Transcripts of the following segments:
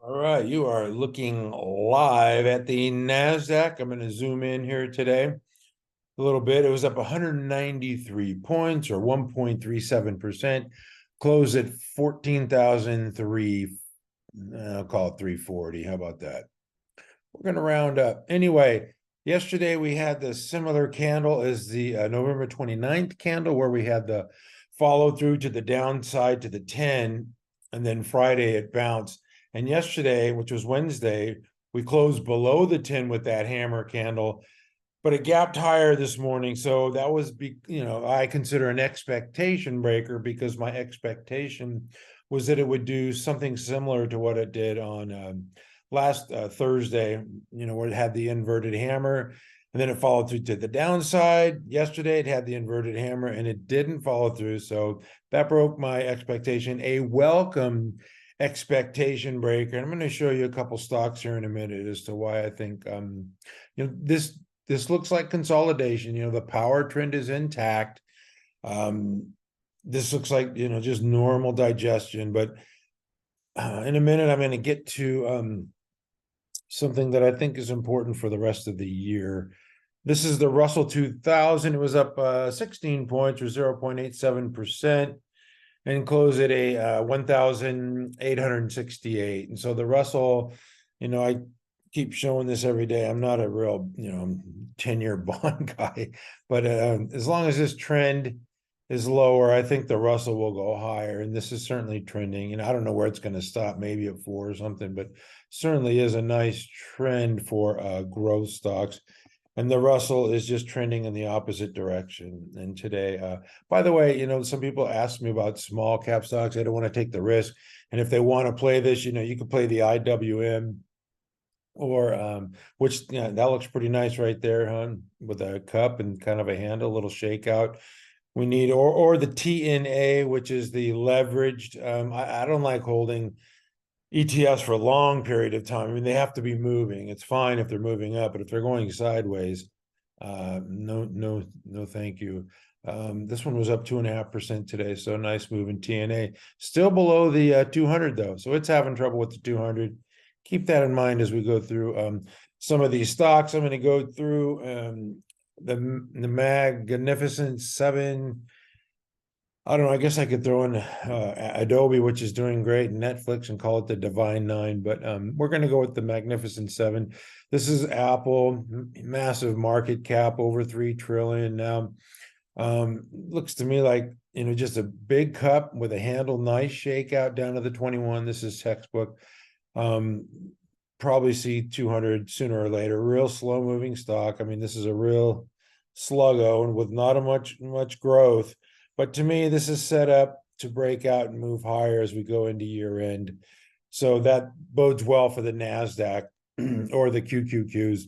All right, you are looking live at the Nasdaq. I'm going to zoom in here today a little bit. It was up 193 points or 1.37%. Closed at 14,003. I'll call it 340. How about that? We're going to round up. Anyway, yesterday we had the similar candle as the November 29th candle, where we had the follow through to the downside to the 10, and then Friday it bounced. And yesterday, which was Wednesday, we closed below the 10 with that hammer candle, but it gapped higher this morning. So that was, I consider an expectation breaker, because my expectation was that it would do something similar to what it did on last Thursday, where it had the inverted hammer, and then it followed through to the downside. Yesterday, it had the inverted hammer, and it didn't follow through. So that broke my expectation, a welcome expectation breaker. And I'm going to show you a couple stocks here in a minute as to why I think this looks like consolidation. The power trend is intact. This looks like just normal digestion. But in a minute, I'm going to get to something that I think is important for the rest of the year. This is the Russell 2000. It was up 16 points or 0.87%. and close at a 1,868. And so the Russell, I keep showing this every day. I'm not a real, 10-year bond guy, but as long as this trend is lower, I think the Russell will go higher. And this is certainly trending. And I don't know where it's going to stop, maybe at 4 or something, but certainly is a nice trend for growth stocks. And the Russell is just trending in the opposite direction. And today, by the way, some people ask me about small cap stocks. They don't want to take the risk. And if they want to play this, you could play the IWM, or which that looks pretty nice right there, huh? With a cup and kind of a handle, a little shakeout. We need, or the TNA, which is the leveraged. I don't like holding ETFs for a long period of time. I mean, they have to be moving. It's fine if they're moving up, but if they're going sideways, no, thank you. This one was up 2.5% today, so nice move in TNA. Still below the 200 though, so it's having trouble with the 200. Keep that in mind as we go through some of these stocks. I'm going to go through the Magnificent Seven. I don't know. I guess I could throw in Adobe, which is doing great, and Netflix, and call it the Divine Nine. But we're going to go with the Magnificent Seven. This is Apple, massive market cap, over 3 trillion now. Looks to me like just a big cup with a handle, nice shakeout down to the 21. This is textbook. Probably see 200 sooner or later. Real slow moving stock. I mean, this is a real sluggo and with not a much growth. But to me, this is set up to break out and move higher as we go into year end. So that bodes well for the Nasdaq or the QQQs.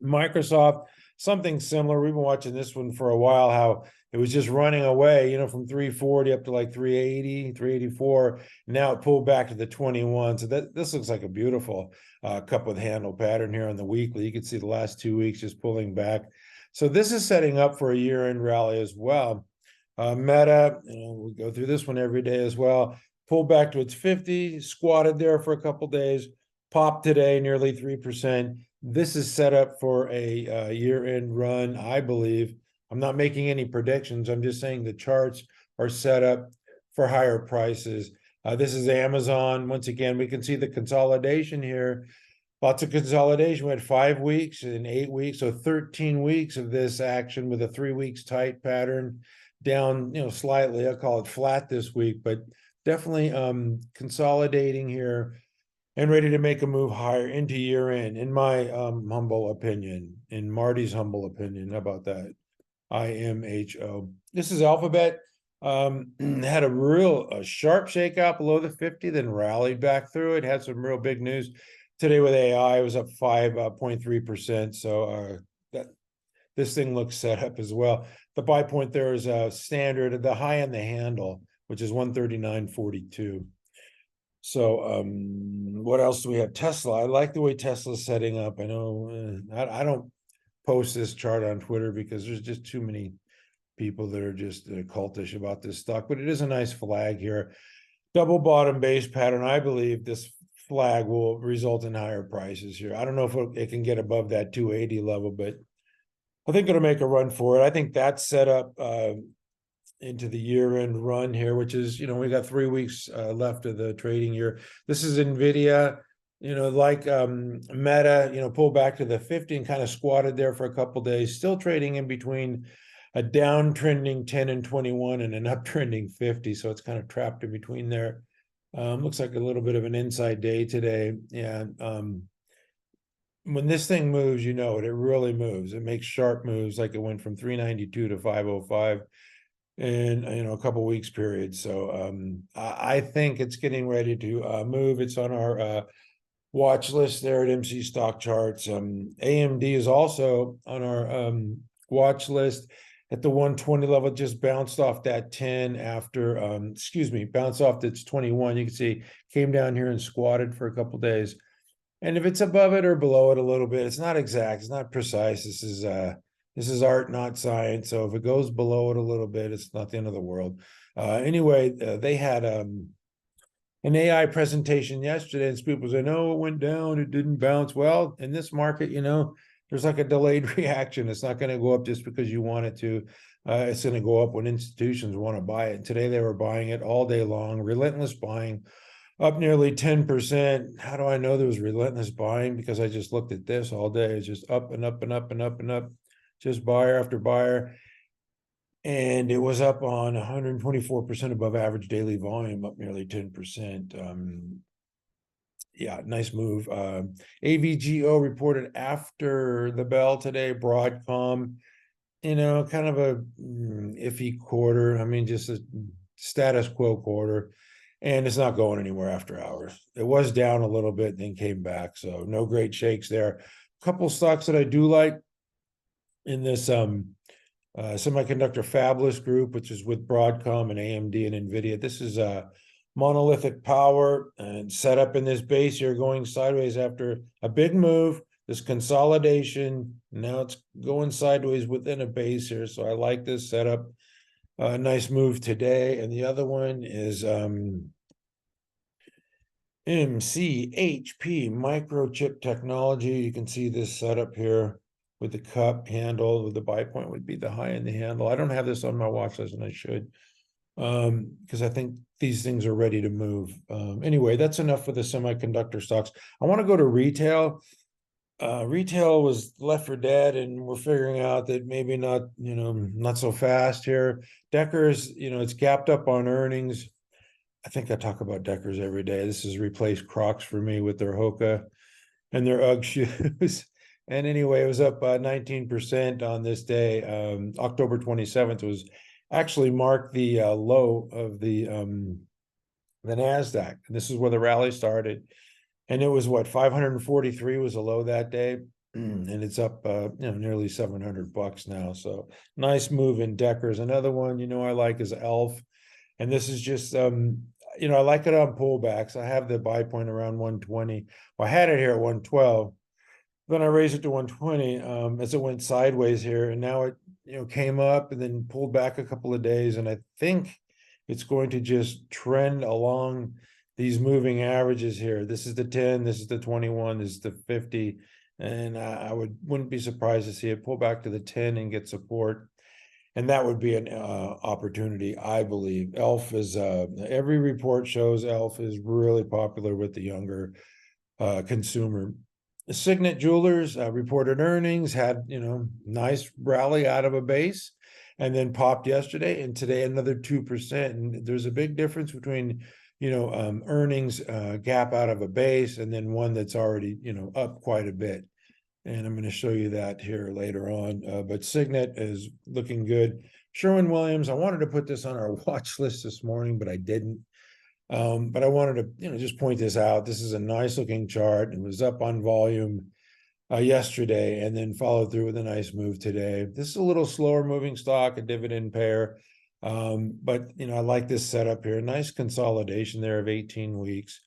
Microsoft, something similar. We've been watching this one for a while, how it was just running away, from 340 up to like 380, 384. Now it pulled back to the 21. So this looks like a beautiful cup with handle pattern here on the weekly. You can see the last 2 weeks just pulling back. So this is setting up for a year-end rally as well. Meta, we'll go through this one every day as well. Pulled back to its 50, squatted there for a couple days, popped today nearly 3%. This is set up for a year-end run, I believe. I'm not making any predictions. I'm just saying the charts are set up for higher prices. This is Amazon. Once again, we can see the consolidation here. Lots of consolidation. We had 5 weeks and 8 weeks, so 13 weeks of this action with a 3 weeks tight pattern. Down, slightly. I'll call it flat this week, but definitely consolidating here and ready to make a move higher into year end, in my humble opinion, in Marty's humble opinion. How about that? IMHO. This is Alphabet. Had a real sharp shakeout below the 50, then rallied back through it. Had some real big news today with AI. It was up 5.3%. So this thing looks set up as well. The buy point there is a standard, the high on the handle, which is 139.42. So what else do we have? Tesla. I like the way Tesla's setting up. I know I don't post this chart on Twitter because there's just too many people that are just cultish about this stock, but it is a nice flag here. Double bottom base pattern. I believe this flag will result in higher prices here. I don't know if it can get above that 280 level, but I think it'll make a run for it. I think that's set up into the year-end run here, which is, we got 3 weeks left of the trading year. This is NVIDIA, like Meta, pulled back to the 50 and kind of squatted there for a couple days, still trading in between a downtrending 10 and 21 and an uptrending 50. So it's kind of trapped in between there. Looks like a little bit of an inside day today. Yeah. When this thing moves, it really moves. It makes sharp moves, like it went from 392 to 505 in a couple weeks period. So I think it's getting ready to move. It's on our watch list there at MC Stock Charts. AMD is also on our watch list at the 120 level. Just bounced off that 10 after bounced off its 21. You can see came down here and squatted for a couple days. And if it's above it or below it a little bit, it's not exact, it's not precise. This is art, not science. So if it goes below it a little bit, it's not the end of the world. Anyway, they had an AI presentation yesterday, and people say, no, it went down, it didn't bounce. Well, in this market, there's like a delayed reaction. It's not going to go up just because you want it to. It's going to go up when institutions want to buy it. Today they were buying it all day long, relentless buying, up nearly 10%. How do I know there was relentless buying? Because I just looked at this all day. It's just up and up and up and up and up, just buyer after buyer. And it was up on 124% above average daily volume, up nearly 10%. Yeah, nice move. AVGO reported after the bell today. Broadcom, kind of a iffy quarter. I mean, just a status quo quarter. And it's not going anywhere after hours. It was down a little bit, then came back. So no great shakes there. A couple stocks that I do like in this semiconductor fabless group, which is with Broadcom and AMD and NVIDIA. This is monolithic power and set up in this base here, going sideways after a big move, this consolidation. Now it's going sideways within a base here. So I like this setup. Nice move today. And the other one is MCHP, microchip technology. You can see this setup here with the cup handle, with the buy point would be the high in the handle. I don't have this on my watch list, and I should, because I think these things are ready to move. Anyway, that's enough for the semiconductor stocks. I want to go to retail. Retail was left for dead, and we're figuring out that maybe not, not so fast here. Deckers, it's gapped up on earnings. I think I talk about Deckers every day. This has replaced Crocs for me with their Hoka and their UGG shoes. And anyway, it was up 19% on this day. October 27th was actually marked the low of the Nasdaq. And this is where the rally started. And it was what, 543 was a low that day. And it's up nearly $700 now. So nice move in Deckers. Another one I like is ELF. And this is just I like it on pullbacks. I have the buy point around 120. Well, I had it here at 112. Then I raised it to 120 as it went sideways here, and now it came up and then pulled back a couple of days, and I think it's going to just trend along these moving averages here. This is the 10, this is the 21, this is the 50, and I wouldn't be surprised to see it pull back to the 10 and get support, and that would be an opportunity, I believe. ELF is every report shows ELF is really popular with the younger consumer. Signet Jewelers reported earnings, had nice rally out of a base, and then popped yesterday, and today another 2%. And there's a big difference between earnings gap out of a base and then one that's already up quite a bit. And I'm going to show you that here later on. But Signet is looking good. Sherwin-Williams, I wanted to put this on our watch list this morning, but I didn't. But I wanted to, just point this out. This is a nice looking chart. It was up on volume yesterday and then followed through with a nice move today. This is a little slower moving stock, a dividend pair. But, I like this setup here. Nice consolidation there of 18 weeks.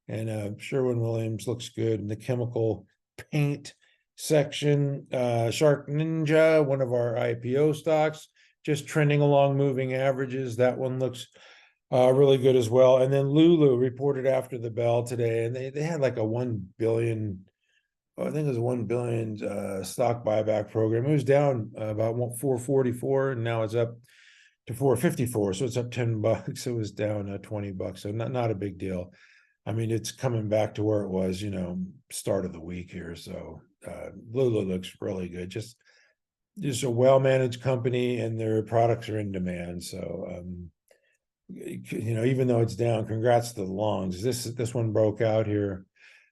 And Sherwin-Williams looks good in the chemical paint section. Shark Ninja, one of our IPO stocks, just trending along moving averages. That one looks really good as well. And then LULU reported after the bell today, and they had like a 1 billion, I think it was 1 billion stock buyback program. It was down about 444, and now it's up to 454. So it's up $10. It was down $20. So not a big deal. I mean, it's coming back to where it was, start of the week here. So LULU looks really good. Just a well-managed company, and their products are in demand. So even though it's down, congrats to the longs. This one broke out here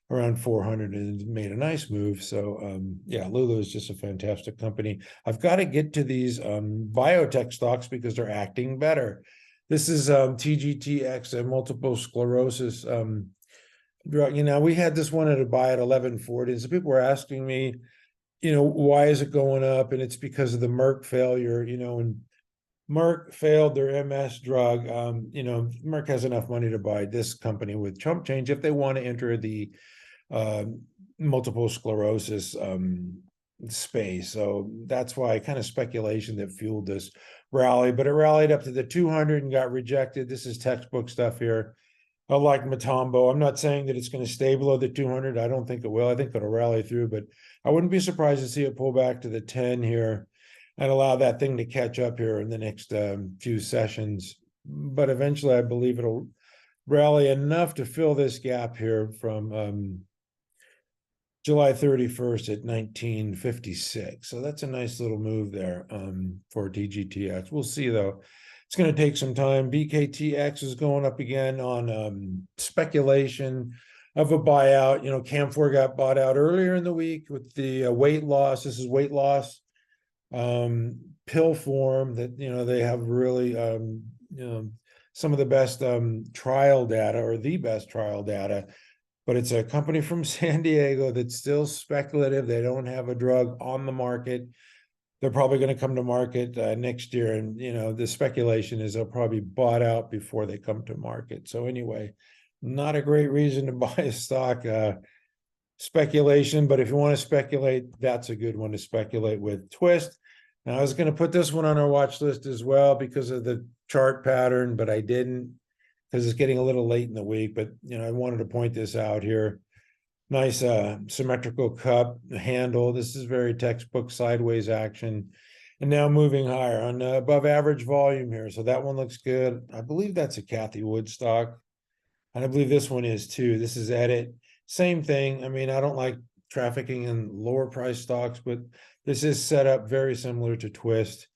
around 400 and made a nice move. So yeah, LULU is just a fantastic company. I've got to get to these biotech stocks because they're acting better. This is TGTX, a multiple sclerosis drug. We had this one at a buy at 1140. And so people were asking me, why is it going up? And it's because of the Merck failure, and Merck failed their MS drug. Merck has enough money to buy this company with chump change if they want to enter the multiple sclerosis space. So that's why kind of speculation that fueled this rally, but it rallied up to the 200 and got rejected. This is textbook stuff here. I like Matombo. I'm not saying that it's going to stay below the 200. I don't think it will. I think it'll rally through, but I wouldn't be surprised to see it pull back to the 10 here and allow that thing to catch up here in the next few sessions. But eventually, I believe it'll rally enough to fill this gap here from July 31st at 1956. So that's a nice little move there for TGTX. We'll see, though. It's going to take some time. VKTX is going up again on speculation of a buyout. Camphor got bought out earlier in the week with the weight loss. This is weight loss pill form that, they have really, some of the best trial data, or the best trial data. But it's a company from San Diego that's still speculative. They don't have a drug on the market. They're probably going to come to market next year. And, the speculation is they'll probably be bought out before they come to market. So anyway, not a great reason to buy a stock. Speculation, but if you want to speculate, that's a good one to speculate with. Twist. Now, I was going to put this one on our watch list as well because of the chart pattern, but I didn't because it's getting a little late in the week. But, I wanted to point this out here. Nice symmetrical cup handle. This is very textbook sideways action. And now moving higher on above average volume here. So that one looks good. I believe that's a Kathy Wood stock. And I believe this one is too. This is Edit. Same thing. I mean, I don't like trafficking in lower price stocks, but this is set up very similar to Twist,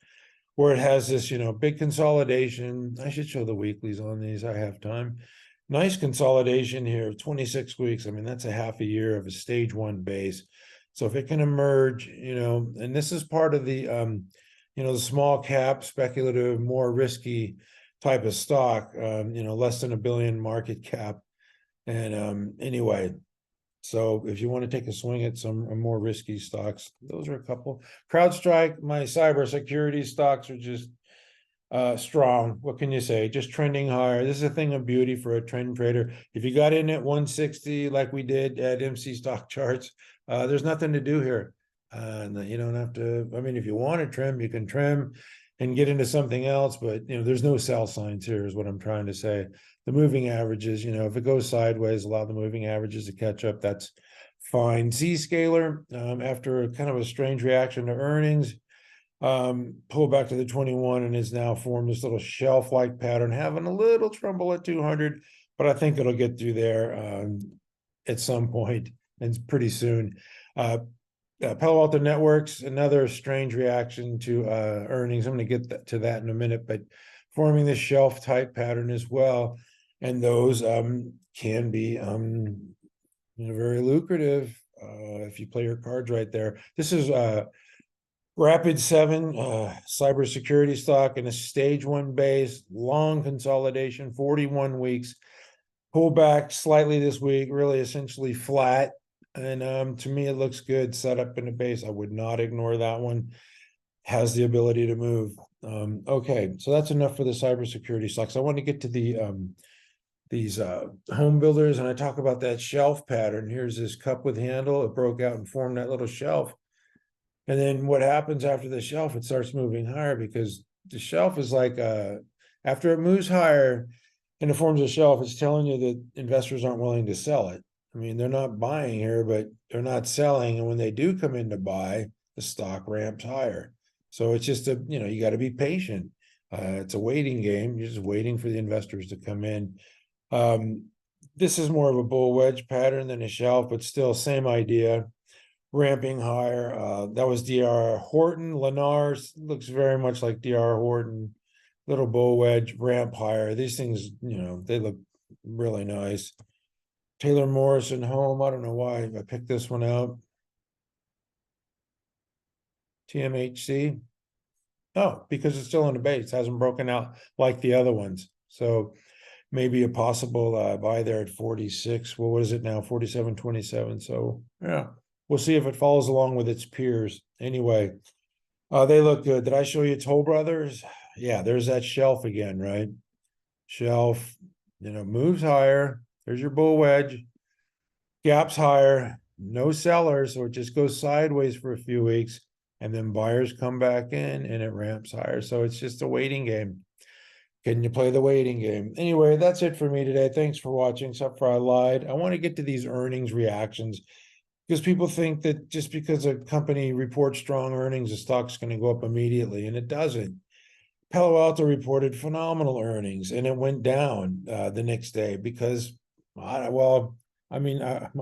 where it has this, big consolidation. I should show the weeklies on these. I have time. Nice consolidation here, 26 weeks. I mean, that's a half a year of a stage one base. So if it can emerge, and this is part of the, the small cap, speculative, more risky type of stock, less than $1 billion market cap. And anyway, so if you want to take a swing at some more risky stocks, those are a couple. CrowdStrike, my cybersecurity stocks are just strong. What can you say? Just trending higher. This is a thing of beauty for a trend trader. If you got in at 160 like we did at MC Stock Charts, there's nothing to do here. You don't have to. I mean, if you want to trim, you can trim and get into something else, but there's no sell signs here is what I'm trying to say. The moving averages, if it goes sideways, allow the moving averages to catch up. That's fine. Zscaler, after a kind of a strange reaction to earnings, pull back to the 21 and is now formed this little shelf-like pattern, having a little tremble at 200, but I think it'll get through there at some point and pretty soon. Palo Alto Networks, another strange reaction to earnings. I'm going to get to that in a minute, but forming this shelf type pattern as well. And those can be very lucrative if you play your cards right there. This is Rapid7 cybersecurity stock in a stage one base, long consolidation, 41 weeks, pull back slightly this week, really essentially flat. And to me, it looks good set up in a base. I would not ignore that one. Has the ability to move. Okay, so that's enough for the cybersecurity stocks. I want to get to the these home builders, and I talk about that shelf pattern. Here's this cup with handle. It broke out and formed that little shelf. And then what happens after the shelf? It starts moving higher because the shelf is like after it moves higher, and it forms a shelf, it's telling you that investors aren't willing to sell it. I mean, they're not buying here, but they're not selling. And when they do come in to buy, the stock ramps higher. So it's just you got to be patient. It's a waiting game. You're just waiting for the investors to come in. This is more of a bull wedge pattern than a shelf, but still same idea, ramping higher. That was DR Horton. Lennar looks very much like DR Horton. Little bull wedge, ramp higher. These things, they look really nice. Taylor Morrison Home. I don't know why I picked this one out. TMHC. Oh, because it's still in the base, hasn't broken out like the other ones. So maybe a possible buy there at 46. Well, what is it now? 47.27. So yeah, we'll see if it follows along with its peers. Anyway, they look good. Did I show you Toll Brothers? Yeah, there's that shelf again, right? Shelf, moves higher. There's your bull wedge. Gaps higher, no sellers, so it just goes sideways for a few weeks, and then buyers come back in and it ramps higher. So it's just a waiting game. Can you play the waiting game? Anyway, that's it for me today. Thanks for watching. Except for I lied. I want to get to these earnings reactions because people think that just because a company reports strong earnings, the stock's going to go up immediately, and it doesn't. Palo Alto reported phenomenal earnings, and it went down the next day because, I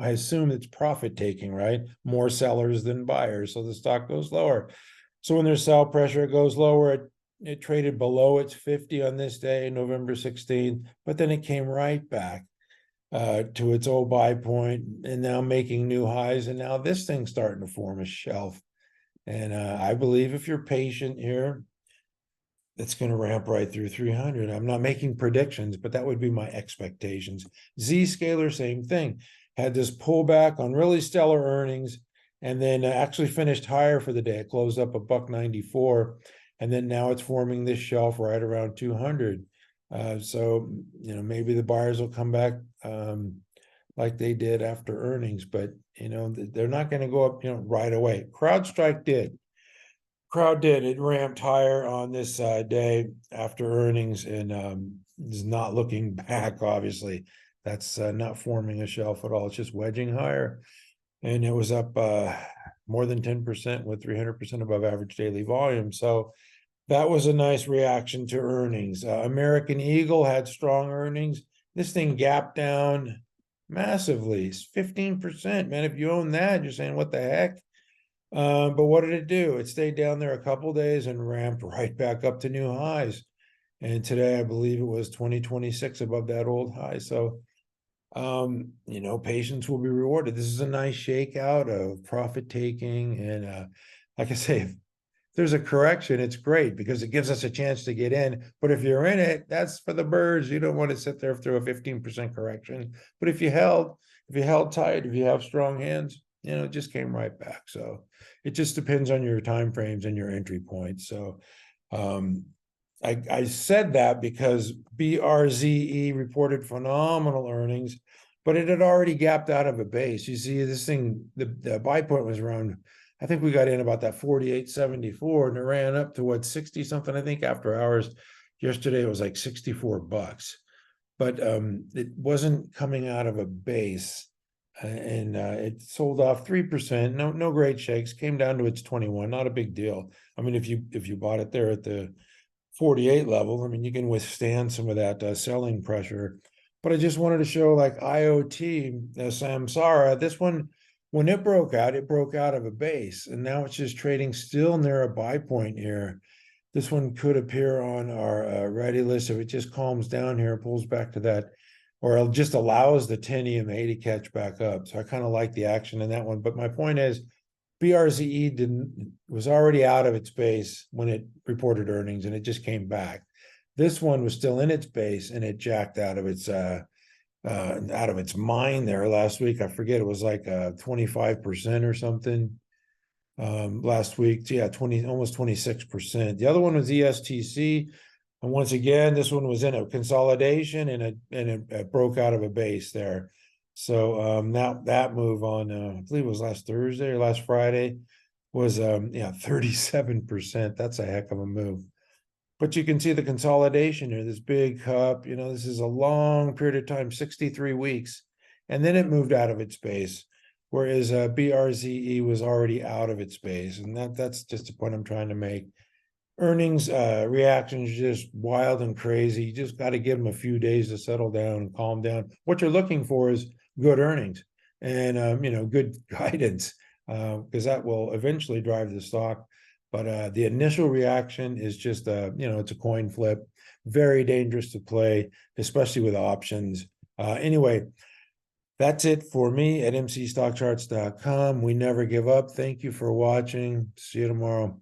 assume it's profit taking, right? More sellers than buyers, so the stock goes lower. So when there's sell pressure, it goes lower. It traded below its 50 on this day, November 16th, but then it came right back to its old buy point, and now making new highs. And now this thing's starting to form a shelf. And I believe if you're patient here, it's going to ramp right through 300. I'm not making predictions, but that would be my expectations. Zscaler, same thing. Had this pullback on really stellar earnings, and then actually finished higher for the day. It closed up $1.94, and then now it's forming this shelf right around 200. So maybe the buyers will come back like they did after earnings, but they're not going to go up right away. CrowdStrike did. It ramped higher on this day after earnings, and is not looking back. Obviously, that's not forming a shelf at all. It's just wedging higher, and it was up more than 10% with 300% above average daily volume. So that was a nice reaction to earnings. American Eagle had strong earnings. This thing gapped down massively, 15%. Man, if you own that, you're saying, what the heck? But what did it do? It stayed down there a couple days and ramped right back up to new highs. And today, I believe it was 2026 above that old high. So, patience will be rewarded. This is a nice shakeout of profit taking. And like I say, if there's a correction, it's great because it gives us a chance to get in. But if you're in it, that's for the birds. You don't want to sit there through a 15% correction. But if you held tight, if you have strong hands, it just came right back. So it just depends on your time frames and your entry points. So I said that because BRZE reported phenomenal earnings, but it had already gapped out of a base. You see, this thing, the buy point was around, I think we got in about that 48.74, and it ran up to what, 60 something, I think, after hours. Yesterday it was like $64. But it wasn't coming out of a base. And it sold off 3%. No great shakes. Came down to its 21. Not a big deal. I mean, if you bought it there at the 48 level, I mean, you can withstand some of that selling pressure. But I just wanted to show, like IoT, Samsara. This one, when it broke out of a base, and now it's just trading still near a buy point here. This one could appear on our ready list if it just calms down here, pulls back to that, or it just allows the 10 EMA to catch back up. So I kind of like the action in that one. But my point is, BRZE was already out of its base when it reported earnings, and it just came back. This one was still in its base, and it jacked out of its mine there last week. I forget, it was like 25% or something. Last week, yeah, almost 26%. The other one was ESTC. And once again, this one was in a consolidation, and it broke out of a base there. So that move on, I believe it was last Thursday or last Friday, was 37%. That's a heck of a move. But you can see the consolidation here, this big cup, you know, this is a long period of time, 63 weeks. And then it moved out of its base, whereas BRZE was already out of its base. And that's just a point I'm trying to make. Earnings reactions just wild and crazy. You just got to give them a few days to settle down and calm down. What you're looking for is good earnings and you know, good guidance, because that will eventually drive the stock. But the initial reaction is just you know, it's a coin flip, very dangerous to play, especially with options. Anyway, that's it for me at mcstockcharts.com. We never give up. Thank you for watching. See you tomorrow.